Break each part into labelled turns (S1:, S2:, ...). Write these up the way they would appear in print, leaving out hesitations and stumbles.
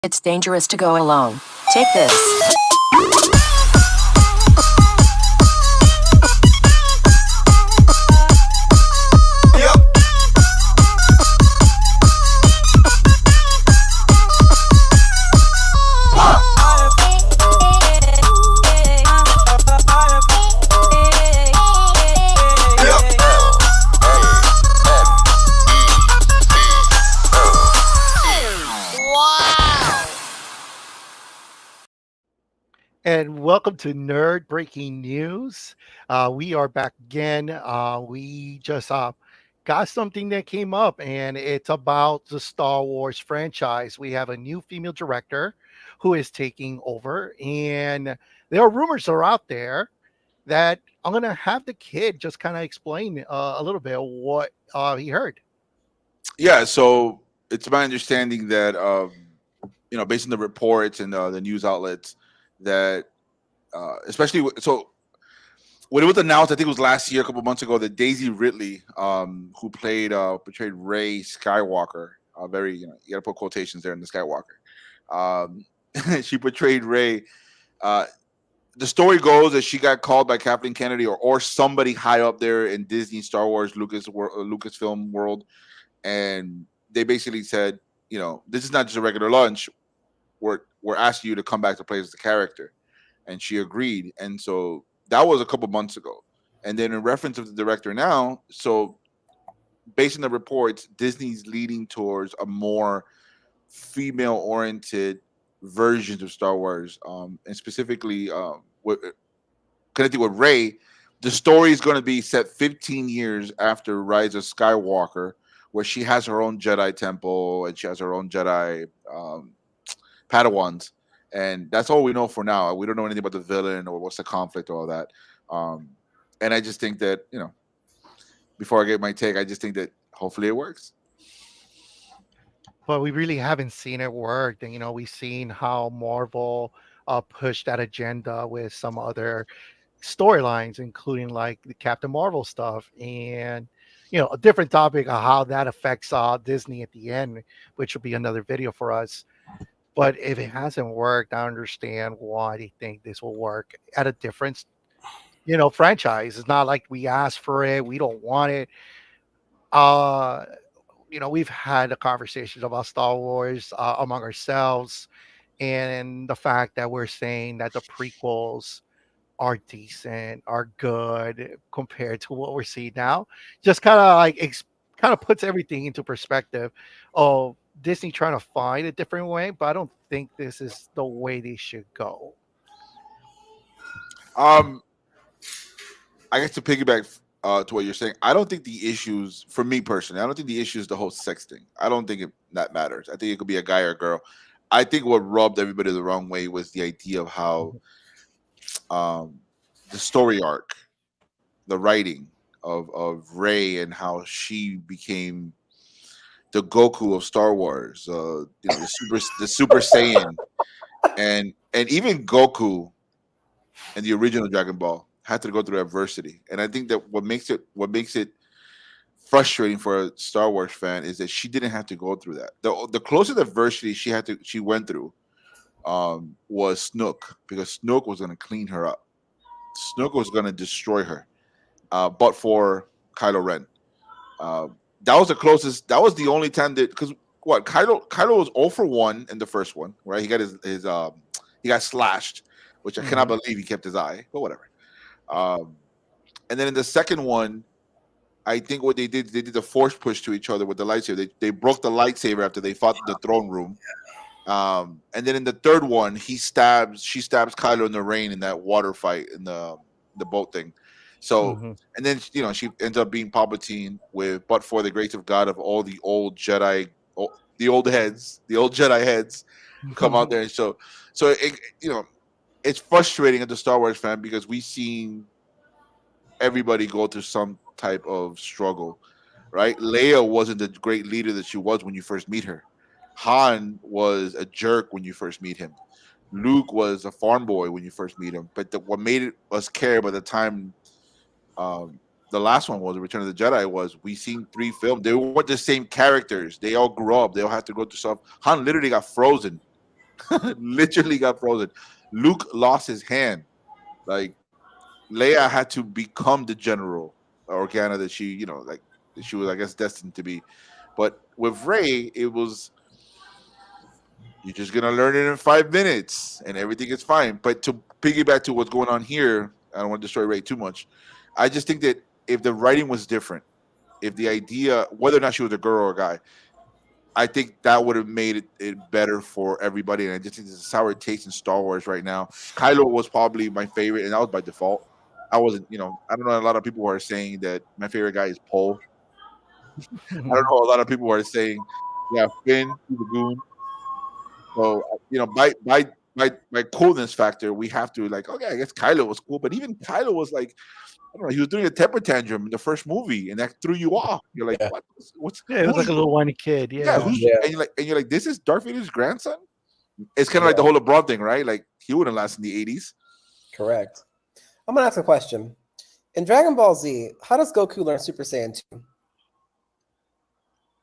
S1: It's dangerous to go alone. Take this.
S2: And welcome to Nerd Breaking News. We are back again. We just got something that came up, and it's about the Star Wars franchise. We have a new female director who is taking over, and there are rumors are out there that I'm gonna have the kid just kind of explain a little bit what he heard.
S3: Yeah, so it's my understanding that based on the reports and the news outlets, that so when it was announced, I think it was last year, a couple months ago, that Daisy Ridley, who portrayed Rey Skywalker, very you got to put quotations there in the Skywalker. Um, she portrayed Rey. Uh, the story goes that she got called by Kathleen Kennedy or somebody high up there in Disney, Star Wars, Lucasfilm world, and they basically said, this is not just a regular lunch. We're asking you to come back to play as the character, and she agreed. And so that was a couple months ago. And then in reference of the director now, so based on the reports, Disney's leading towards a more female-oriented versions of Star Wars, and specifically connected with Ray. The story is going to be set 15 years after Rise of Skywalker, where she has her own Jedi temple and she has her own Jedi Padawans, and that's all we know for now. We don't know anything about the villain or what's the conflict or all that. Um, and I just think that before I get my take, I just think that hopefully it works.
S2: But we really haven't seen it work. And we've seen how Marvel pushed that agenda with some other storylines, including like the Captain Marvel stuff, and a different topic of how that affects Disney at the end, which will be another video for us. But if it hasn't worked, I understand why they think this will work at a different, franchise. It's not like we asked for it, we don't want it. Uh, we've had a conversations about Star Wars among ourselves, and the fact that we're saying that the prequels are decent, are good compared to what we're seeing now. Just kind of like kind of puts everything into perspective of Disney trying to find a different way, but I don't think this is the way they should go.
S3: Um, I guess to piggyback to what you're saying, I don't think the issues, for me personally, I don't think the issue is the whole sex thing. I don't think that matters. I think it could be a guy or a girl. I think what rubbed everybody the wrong way was the idea of how um, the story arc, the writing of Ray, and how she became the Goku of Star Wars, the Super Saiyan, and even Goku and the original Dragon Ball had to go through adversity. And I think that what makes it frustrating for a Star Wars fan is that she didn't have to go through that. The closest adversity she went through was Snook, because Snook was going to clean her up. Snook was going to destroy her, but for Kylo Ren. Uh, that was the closest. That was the only time that, because what Kylo was 0 for 1 in the first one, right? He got his he got slashed, which I cannot
S2: Hmm.
S3: believe he kept his eye, but whatever. Um, and then in the second one, I think what they did the force push to each other with the lightsaber. They broke the lightsaber after they fought in the throne room. And then in the third one, she stabs Kylo in the rain in that water fight in the boat thing. So,
S2: Hmm.
S3: and then she ends up being Palpatine but for the grace of God of all the old Jedi, the old heads, the old Jedi heads come out there. And so it's frustrating as a Star Wars fan because we've seen everybody go through some type of struggle, right? Leia wasn't the great leader that she was when you first meet her. Han was a jerk when you first meet him. Luke was a farm boy when you first meet him. But what made us care by the time um, the last one was Return of the Jedi was we seen 3 films. They weren't the same characters. They all grew up. They all had to go through stuff. Han literally got frozen. Literally got frozen. Luke lost his hand. Like Leia had to become the general Organa that she, like that she was, I guess, destined to be. But with Ray, it was you're just gonna learn it in 5 minutes, and everything is fine. But to piggyback to what's going on here, I don't want to destroy Ray too much. I just think that if the writing was different, if the idea, whether or not she was a girl or a guy, I think that would have made it better for everybody. And I just think there's a sour taste in Star Wars right now. Kylo was probably my favorite, and that was by default. I wasn't, I don't know. A lot of people are saying that my favorite guy is Poe. I don't know. A lot of people are saying, yeah, Finn, he's a goon. So by coolness factor, we have to like, okay, I guess Kylo was cool, but even Kylo was like, I don't know, he was doing a temper tantrum in the first movie, and that threw you off. You're like,
S4: Yeah.
S3: what? What's
S2: Yeah, it was like
S3: who's
S2: a little whiny kid.
S3: yeah,
S2: Yeah.
S3: who's
S4: Yeah.
S3: and you're like, this is Darth Vader's grandson. It's kind of like the
S4: Yeah.
S3: whole LeBron thing, right? Like he wouldn't last in the '80s.
S4: Correct. I'm gonna ask a question. In Dragon Ball Z, how does Goku learn Super Saiyan 2?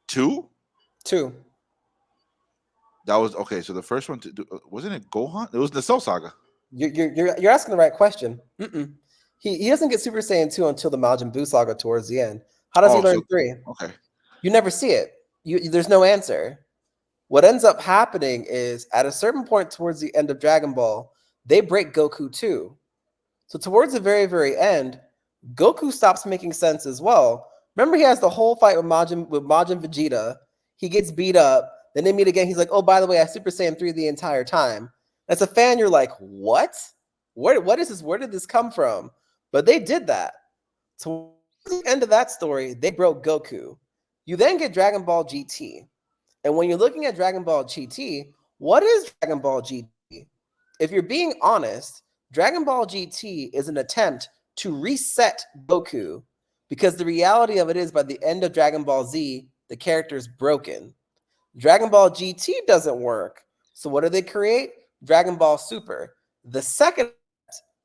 S3: Two,
S4: 2.
S3: that was okay. So the first one wasn't it Gohan? It was the Cell Saga.
S4: You're asking the right question. Mm-mm. He doesn't get Super Saiyan 2 until the Majin Buu saga towards the end. How does he
S3: Oh,
S4: learn
S3: so
S4: 3?
S3: okay.
S4: You never see it. There's no answer. What ends up happening is at a certain point towards the end of Dragon Ball, they break Goku too. So towards the very, very end, Goku stops making sense as well. Remember, he has the whole fight with Majin Vegeta. He gets beat up. Then they meet again. He's like, "Oh, by the way, I Super Saiyan 3 the entire time." As a fan, you're like, "What? What is this? Where did this come from?" But they did that. Towards the end of that story, they broke Goku. You then get Dragon Ball GT. And when you're looking at Dragon Ball GT, what is Dragon Ball GT? If you're being honest, Dragon Ball GT is an attempt to reset Goku because the reality of it is by the end of Dragon Ball Z, the character is broken. Dragon Ball GT doesn't work. So what do they create? Dragon Ball Super, the second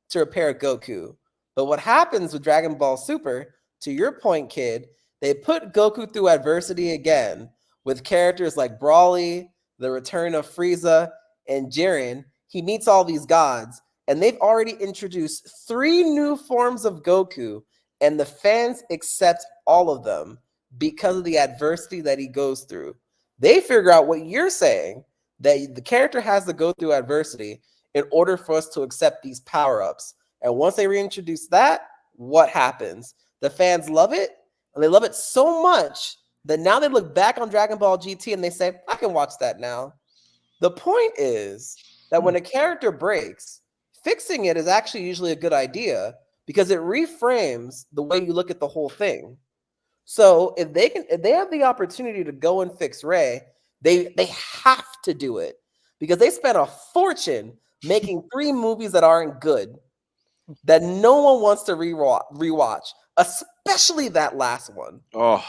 S4: to repair Goku. But what happens with Dragon Ball Super, to your point, kid, they put Goku through adversity again with characters like Brawly, the return of Frieza, and Jiren. He meets all these gods, and they've already introduced 3 new forms of Goku, and the fans accept all of them because of the adversity that he goes through. They figure out what you're saying, that the character has to go through adversity in order for us to accept these power-ups. And once they reintroduce that, what happens? The fans love it, and they love it so much that now they look back on Dragon Ball GT and they say, I can watch that now. The point is that when a character breaks, fixing it is actually usually a good idea because it reframes the way you look at the whole thing. So if they have the opportunity to go and fix Ray, they have to do it because they spent a fortune making 3 movies that aren't good, that no one wants to rewatch, especially that last one.
S3: Oh,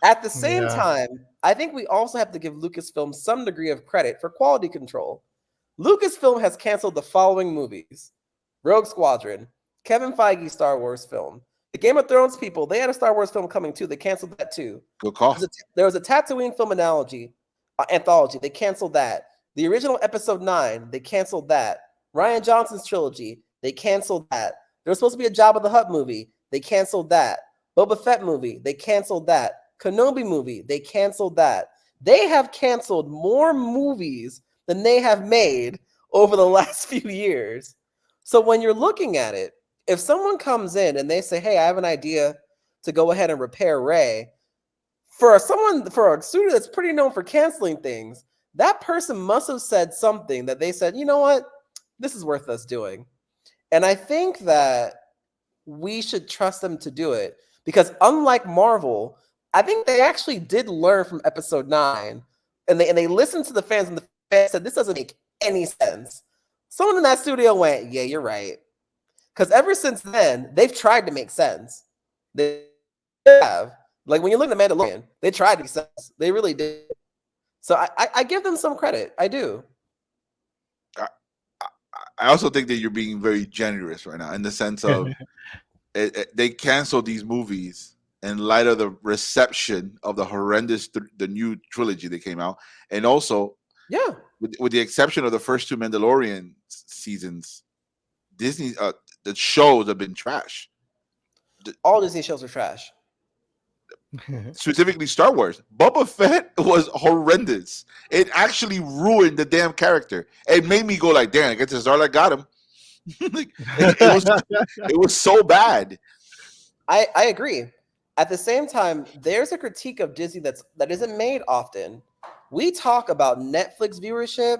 S4: At the same
S2: Yeah.
S4: time, I think we also have to give Lucasfilm some degree of credit for quality control. Lucasfilm has canceled the following movies: Rogue Squadron, Kevin Feige's Star Wars film. The Game of Thrones people, they had a Star Wars film coming too. They canceled that too.
S3: good call.
S4: There was a Tatooine film anthology. They canceled that. The original Episode 9, they canceled that. Ryan Johnson's trilogy, they canceled that. There was supposed to be a Jabba the Hutt movie. They canceled that. Boba Fett movie, they canceled that. Kenobi movie, they canceled that. They have canceled more movies than they have made over the last few years. So when you're looking at it, if someone comes in and they say, hey, I have an idea to go ahead and repair Ray, for a studio that's pretty known for canceling things, that person must have said something that they said, you know what, this is worth us doing. And I think that we should trust them to do it because unlike Marvel, I think they actually did learn from Episode 9 and they listened to the fans and the fans said, this doesn't make any sense. Someone in that studio went, yeah, you're right. Because ever since then, they've tried to make sense. They have. Like when you look at Mandalorian, they tried to make sense. They really did. So I give them some credit. I do.
S3: I also think that you're being very generous right now in the sense of they canceled these movies in light of the reception of the horrendous the new trilogy that came out, and also
S4: Yeah.
S3: with the exception of the first two Mandalorian seasons, Disney the shows have been trash.
S4: All Disney shows are trash.
S3: Specifically Star Wars. Boba Fett was horrendous. It actually ruined the damn character. It made me go like, damn, I guess Zarla got him. like, it was so bad.
S4: I agree. At the same time, there's a critique of Disney that isn't made often. We talk about Netflix viewership,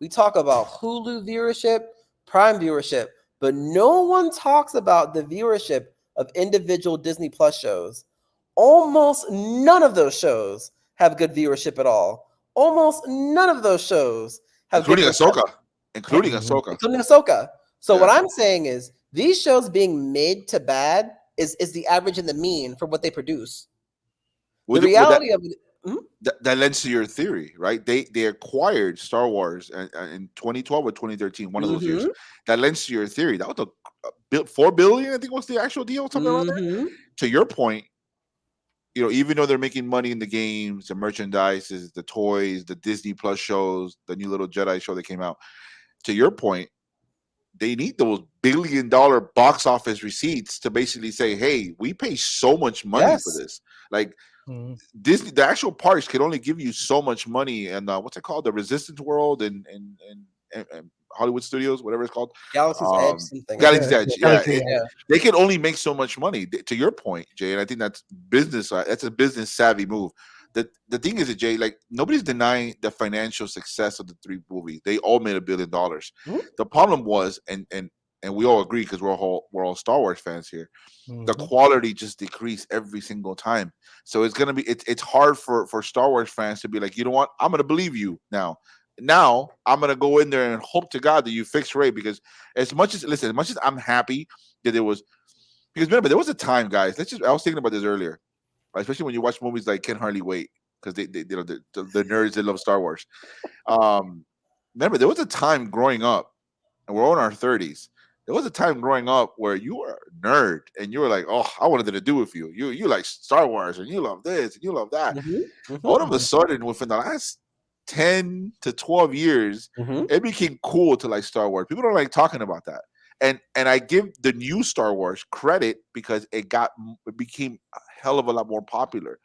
S4: we talk about Hulu viewership, Prime viewership, but no one talks about the viewership of individual Disney Plus shows. Almost none of those shows have good viewership at all. Almost none of those shows have
S3: including
S4: good
S3: Ahsoka.
S4: including Ahsoka. So what I'm saying is these shows being mid to bad is the average and the mean for what they produce. The reality of it,
S3: that lends to your theory, right? They acquired Star Wars in 2012 or 2013, one of those years. That lends to your theory. That was $4 billion, I think, was the actual deal, something around there. To your point, even though they're making money in the games, the merchandise, the toys, the Disney Plus shows, the new little Jedi show that came out. To your point, they need those billion-dollar box office receipts to basically say, "Hey, we pay so much money for this." Like Disney, the actual parks can only give you so much money, and what's it called, the Resistance World and Hollywood Studios, whatever it's called,
S4: Galaxy's Edge, something.
S3: Galaxy's Edge. They can only make so much money. To your point, Jay, and I think that's business. That's a business savvy move. The thing is, Jay, like nobody's denying the financial success of the three movies. They all made $1 billion. The problem was, and we all agree because we're all Star Wars fans here. The quality just decreased every single time. So it's gonna be it's hard for Star Wars fans to be like, you know what, I'm gonna believe you now. Now I'm gonna go in there and hope to God that you fix Ray, because as much as I'm happy that there was, because remember there was a time, guys. I was thinking about this earlier, especially when you watch movies like Can Hardly Wait, because they the nerds that love Star Wars. Remember there was a time growing up, and we're all in our 30s. There was a time growing up where you were a nerd and you were like, oh, I wanted to do with you. You like Star Wars and you love this and you love that. All of a sudden, within the last 10 to 12 years, it became cool to like Star Wars. People don't like talking about that. And I give the new Star Wars credit because it became a hell of a lot more popular.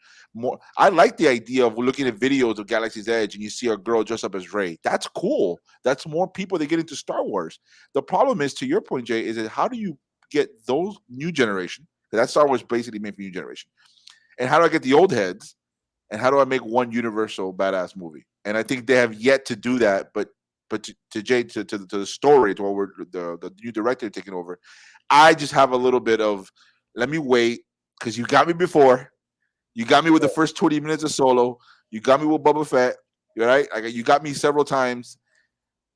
S3: I like the idea of looking at videos of Galaxy's Edge and you see a girl dressed up as Rey. That's cool. That's more people that get into Star Wars. The problem is, to your point, Jay, is that how do you get those new generation? That Star Wars basically made for new generation. And how do I get the old heads? And how do I make one universal badass movie? And I think they have yet to do that. But to Jay, to the story, to what we're the new director taking over, I just have a little bit of, let me wait, because you got me before. You got me with the first 20 minutes of Solo. You got me with Boba Fett. You're right. You got me several times.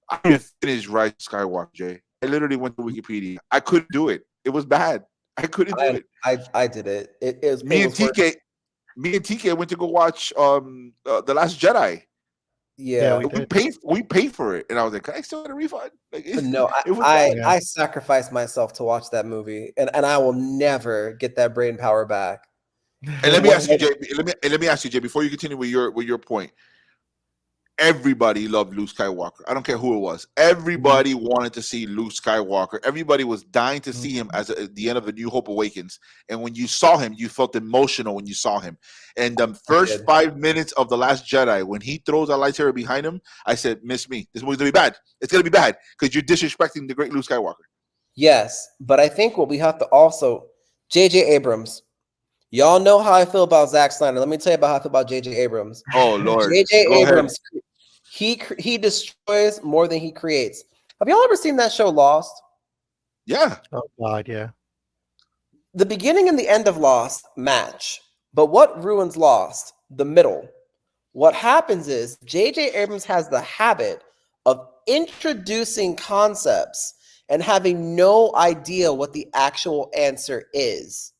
S3: I didn't finish Rise of Skywalker, Jay. I literally went to Wikipedia. I couldn't do it. It was bad. I couldn't do it.
S4: I did it. It was
S3: me and TK went to go watch The Last Jedi.
S4: Yeah,
S3: we paid for it, and I was like, "Can I still get a refund?" Like,
S4: no, I sacrificed myself to watch that movie, and I will never get that brain power back.
S3: And let me ask you, Jay. Let me ask you, Jay, before you continue with your point. Everybody loved Luke Skywalker. I don't care who it was. Everybody wanted to see Luke Skywalker. Everybody was dying to see him at the end of A New Hope Awakens. And when you saw him, you felt emotional when you saw him. And the first 5 minutes of The Last Jedi, when he throws a lightsaber behind him, I said, "Miss me. This movie's gonna be bad. It's gonna be bad because you're disrespecting the great Luke Skywalker."
S4: Yes, but I think what we have to also, J.J. Abrams. Y'all know how I feel about Zack Snyder. Let me tell you about how I feel about J.J. Abrams.
S3: Oh Lord,
S4: J.J. Abrams, he destroys more than he creates. Have y'all ever seen that show Lost?
S3: Yeah.
S2: Oh God, yeah.
S4: The beginning and the end of Lost match, but what ruins Lost? The middle. What happens is J.J. Abrams has the habit of introducing concepts and having no idea what the actual answer is.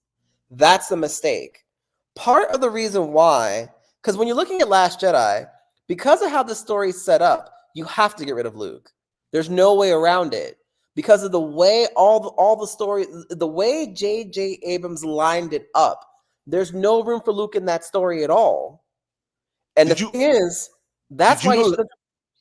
S4: That's the mistake. Part of the reason why, because when you're looking at Last Jedi, because of how the story's set up, you have to get rid of Luke. There's no way around it. Because of the way all the story, the way J.J. Abrams lined it up, there's no room for Luke in that story at all. And thing is, that's why he should have.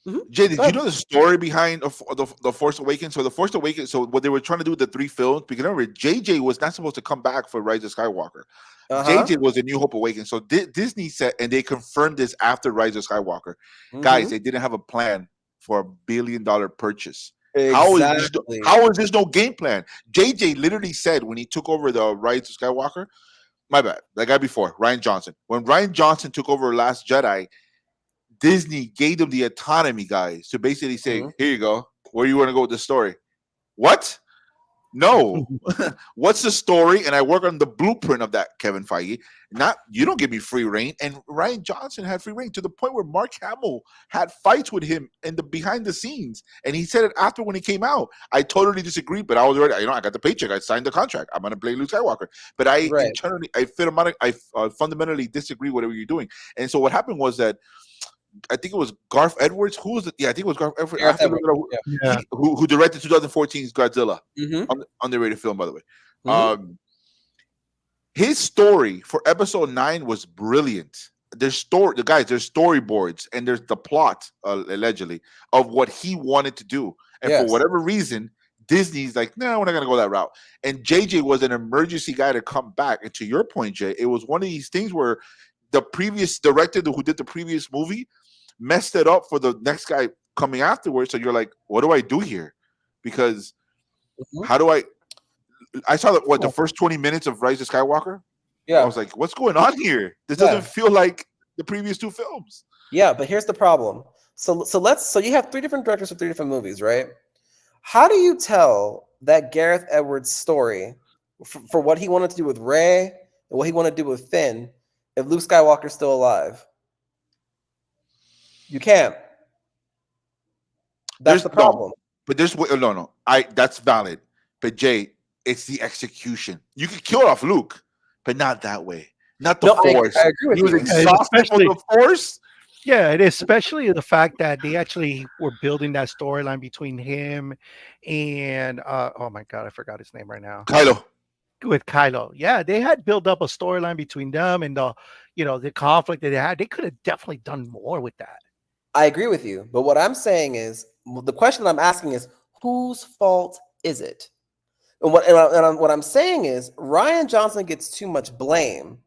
S3: Jay,
S4: Go
S3: did you
S4: ahead.
S3: know the story behind the Force Awakens? So the Force Awakens, so what they were trying to do with the 3 films, because remember, JJ was not supposed to come back for Rise of Skywalker.
S4: Uh-huh.
S3: JJ was a New Hope Awakens. So Disney said, and they confirmed this after Rise of Skywalker. Guys,
S4: Mm-hmm.
S3: they didn't have a plan for $1 billion purchase.
S4: Exactly.
S3: How is this no game plan? JJ literally said when he took over the Rise of Skywalker, my bad, that guy before, Ryan Johnson. When Ryan Johnson took over Last Jedi, Disney gave them the autonomy, guys, to basically say,
S4: Mm-hmm.
S3: here you go. Where you want to go with the story? What? No. What's the story? And I work on the blueprint of that, Kevin Feige. Not you don't give me free reign. And Ryan Johnson had free reign to the point where Mark Hamill had fights with him in the behind the scenes. And he said it after when he came out. I totally disagree, but I was already, I got the paycheck. I signed the contract. I'm gonna play Luke Skywalker. But I
S4: Right.
S3: internally, fundamentally disagree with whatever you're doing. And so what happened was that I think it was Garth Edwards. Who was it? Yeah, I think it was Garth Edwards. I
S4: Gareth
S3: have to look
S4: Edwards.
S3: it up.
S4: Yeah.
S2: Yeah.
S3: Who directed 2014's Godzilla,
S4: Mm-hmm.
S3: underrated film, by the way.
S4: Mm-hmm.
S3: His story for episode 9 was brilliant. There's storyboards, and there's the plot, allegedly, of what he wanted to do. And for
S4: Yes.
S3: whatever reason, Disney's like, no, we're not gonna go that route. And JJ was an emergency guy to come back. And to your point, Jay, it was one of these things where the previous director who did the previous movie messed it up for the next guy coming afterwards. So you're like, what do I do here? Because
S4: Mhm.
S3: how do I saw the first 20 minutes of Rise of Skywalker. I
S4: Yeah.
S3: was like, what's going on here? This
S4: Yeah.
S3: doesn't feel like the previous 2 films.
S4: Yeah, but here's the problem. So you have 3 different directors for 3 different movies, right? How do you tell that Gareth Edwards story for what he wanted to do with Rey and what he wanted to do with Finn if Luke Skywalker's still alive? You can't. That's the problem.
S3: But there's no. That's valid. But Jay, it's the execution. You could kill off Luke, but not that way. Not the
S4: No,
S3: Force.
S4: I agree with
S3: He was
S4: you.
S3: exhausted from the Force.
S2: Yeah, and especially the fact that they actually were building that storyline between him and oh my god, I forgot his name right now.
S3: Kylo.
S2: With Kylo. Yeah, they had built up a storyline between them and the conflict that they had. They could have definitely done more with that.
S4: I agree with you. But what I'm saying is, the question I'm asking is, whose fault is it? And what I'm saying is, Ryan Johnson gets too much blame.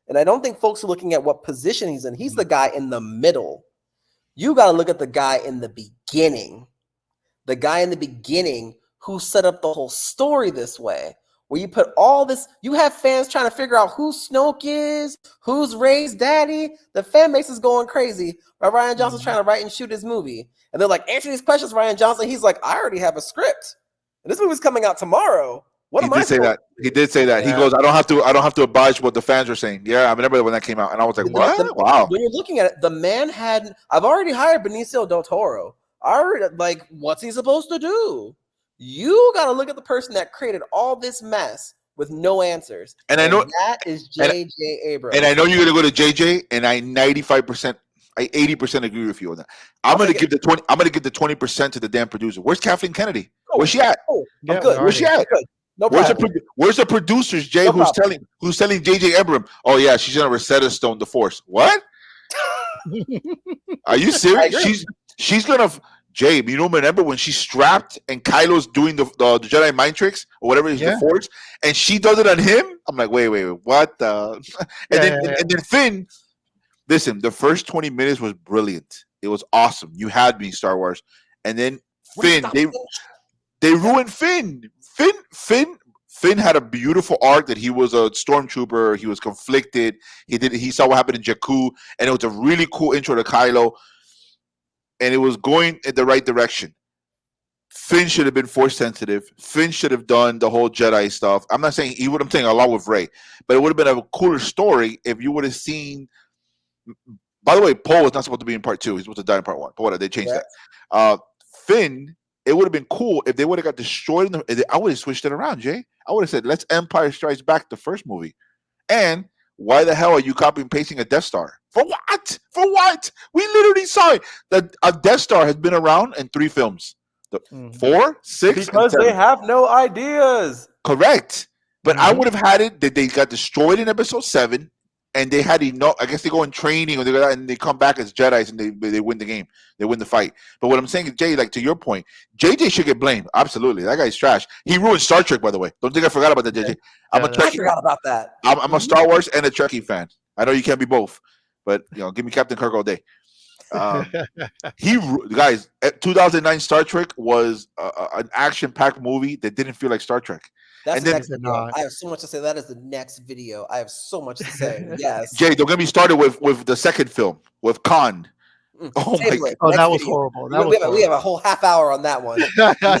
S4: And I don't think folks are looking at what position he's in. He's the guy in the middle. You got to look at the guy in the beginning. The guy in the beginning who set up the whole story this way, where you put all this, you have fans trying to figure out who Snoke is, who's Rey's daddy. The fan base is going crazy. But Ryan Johnson's trying to write and shoot his movie. And they're like, answer these questions, Ryan Johnson. He's like, I already have a script. And this movie's coming out tomorrow. What
S3: He
S4: am I
S3: did say
S4: supposed
S3: that. He did say that. He
S2: Yeah.
S3: goes, I don't have to abide what the fans are saying. Yeah, I remember when that came out, and I was like, what? Wow.
S4: When you're looking at it, the man had. I've already hired Benicio del Toro. What's he supposed to do? You got to look at the person that created all this mess with no answers.
S3: And I know
S4: that is J.J. Abrams.
S3: And I know you're gonna go to JJ, and I 95%, I 80% agree with you on that. I'm gonna give the 20% to the damn producer. Where's Kathleen Kennedy? Where's she at?
S4: Oh,
S2: Yeah,
S4: I'm good.
S3: Where's she at?
S4: Good. No
S3: Where's
S4: problem.
S3: the producers, Jay,
S4: No
S3: who's telling JJ Abrams, oh yeah, she's gonna Rosetta Stone the Force. What? Are you serious? She's gonna Jay, you don't remember when she's strapped and Kylo's doing the Jedi mind tricks or whatever is the Force, and she does it on him? I'm like, wait, what the? And then Finn. Listen, the first 20 minutes was brilliant. It was awesome. You had me, Star Wars, and then Finn. They ruined Finn. Finn had a beautiful arc that he was a stormtrooper. He was conflicted. He saw what happened in Jakku, and it was a really cool intro to Kylo. And it was going in the right direction. Finn should have been force sensitive. Finn should have done the whole Jedi stuff. I'm not saying he would. I'm saying along with Rey, but it would have been a cooler story if you would have seen. By the way, Poe was not supposed to be in part 2. He's supposed to die in part 1. But whatever, they changed that. Finn, it would have been cool if they would have got destroyed. I would have switched it around, Jay. I would have said, let's Empire Strikes Back the first movie. And why the hell are you copying and pasting a Death Star? For what? For what? We literally saw it. That a Death Star has been around in 3 films. 4, 6,
S4: because they have no ideas.
S3: Correct. But I would have had it that they got destroyed in episode 7. and they had enough. I guess they go in training, or they go out and they come back as Jedi's, and they win the game. They win the fight. But what I'm saying is, Jay, like to your point, JJ should get blamed. Absolutely, that guy's trash. He ruined Star Trek, by the way. Don't think I forgot about that, JJ. I'm a
S4: I
S3: Trekkie.
S4: forgot about that.
S3: I'm a Star Wars and a Trekkie fan. I know you can't be both, but give me Captain Kirk all day. Guys, 2009 Star Trek was an action-packed movie that didn't feel like Star Trek.
S4: That's
S3: And
S4: the
S3: then-
S4: next video. I have so much to say. That is the next video. I have so much to say. Yes.
S3: Jay, don't get me started with the second film with Khan. Oh my
S4: Table it.
S3: God.
S2: Oh,
S4: Next
S2: that was
S4: video.
S2: horrible.
S4: We have a whole half hour on that one.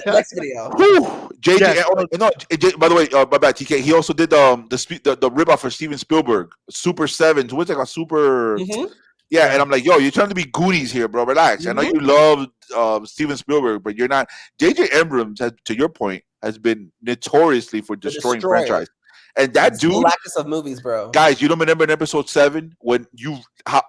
S4: Next video.
S3: Whew. JJ,
S2: Yes.
S3: by the way, my bad, TK. He also did the rip off for Steven Spielberg, Super Sevens. What's it called? Super.
S4: Mhm.
S3: Yeah, and I'm like, yo, you're trying to be Goonies here, bro. Relax. I know you love Steven Spielberg, but you're not. J.J. Abrams, to your point, has been notoriously for destroying franchise. And that dude,
S4: Galactus of movies, bro.
S3: guys, you don't remember in episode 7 when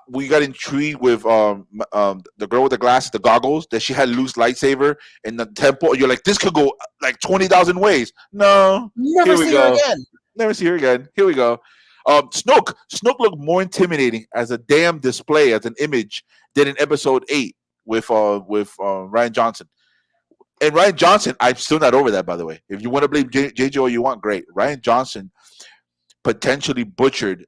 S3: we got intrigued with the girl with the glasses, the goggles, that she had a loose lightsaber in the temple. You're like, this could go like 20,000 ways. No,
S4: Never see her again.
S3: Never see her again. Here we go. Snoke looked more intimidating as a damn display, as an image, than in episode 8 with Ryan Johnson. And Ryan Johnson, I'm still not over that, by the way. If you want to blame JJ all you want, great. Ryan Johnson potentially butchered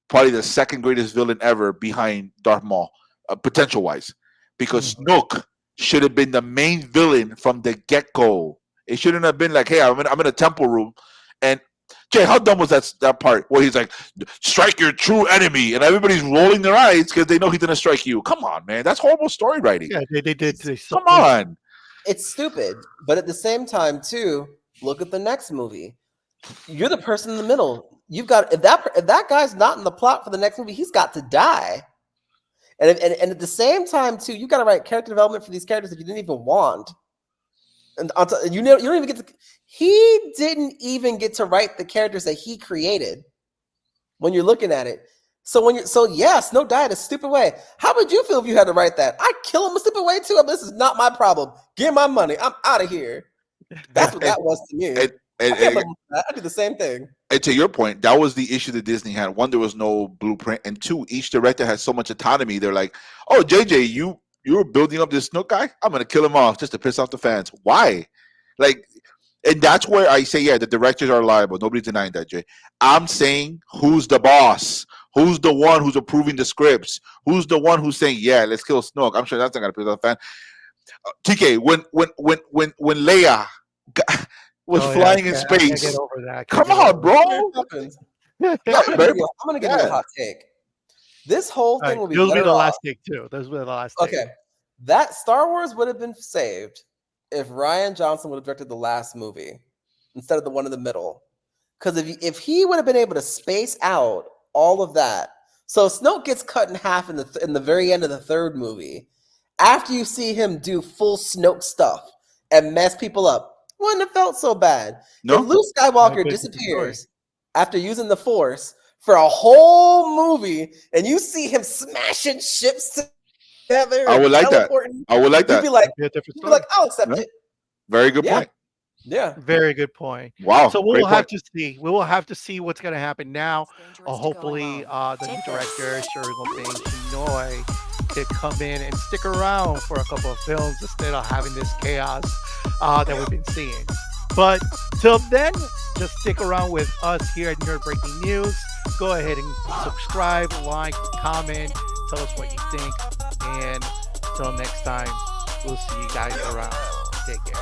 S3: probably the second greatest villain ever behind Darth Maul, potential-wise. Because Snoke should have been the main villain from the get-go. It shouldn't have been like, hey, I'm in a temple room. And, Jay, how dumb was that part where he's like, strike your true enemy, and everybody's rolling their eyes because they know he's going to strike you. Come on, man. That's horrible story writing.
S2: Yeah, they did.
S3: Come on.
S4: It's stupid, but at the same time, too, look at the next movie. You're the person in the middle. You've got if that guy's not in the plot for the next movie, he's got to die. And at the same time, too, you got to write character development for these characters that you didn't even want. And you don't even get to. He didn't even get to write the characters that he created. When you're looking at it, yes, Snoke died a stupid way. How would you feel if you had to write that? I'd kill him a stupid way too. I mean, this is not my problem. Give my money. I'm out of here. That's what that was to me. I do the same thing.
S3: And to your point, that was the issue that Disney had. One, there was no blueprint, and two, each director has so much autonomy. They're like, "Oh, JJ, you were building up this Snoke guy. I'm gonna kill him off just to piss off the fans. Why?" Like, and that's where I say, yeah, the directors are liable. Nobody's denying that, Jay. I'm saying, who's the boss? Who's the one who's approving the scripts? Who's the one who's saying, yeah, let's kill Snoke? I'm sure that's not gonna piss off the fan. TK, when Leia was flying in space. I can't
S2: get over that.
S3: Come on, bro.
S4: I'm gonna give you a hot take. This whole thing will be.
S2: Those will be the last take too. Those will be the last.
S4: Okay, that Star Wars would have been saved if Ryan Johnson would have directed the last movie instead of the one in the middle. Because if he would have been able to space out all of that, so Snoke gets cut in half in the very end of the third movie. After you see him do full Snoke stuff and mess people up, wouldn't have felt so bad.
S3: No.
S4: If Luke Skywalker disappears after using the Force for a whole movie, and you see him smashing ships together,
S3: I would like that. I would like that.
S4: You'd be like, I'll accept it.
S3: Very good point.
S4: Yeah,
S2: very good point.
S3: Wow.
S2: So we will have to see. We will have to see what's going to happen now. Hopefully, the new director, Obad Chinoy, could come in and stick around for a couple of films instead of having this chaos that we've been seeing. But till then, just stick around with us here at Nerd Breaking News. Go ahead and subscribe, like, comment, tell us what you think. And till next time, we'll see you guys around. Take care.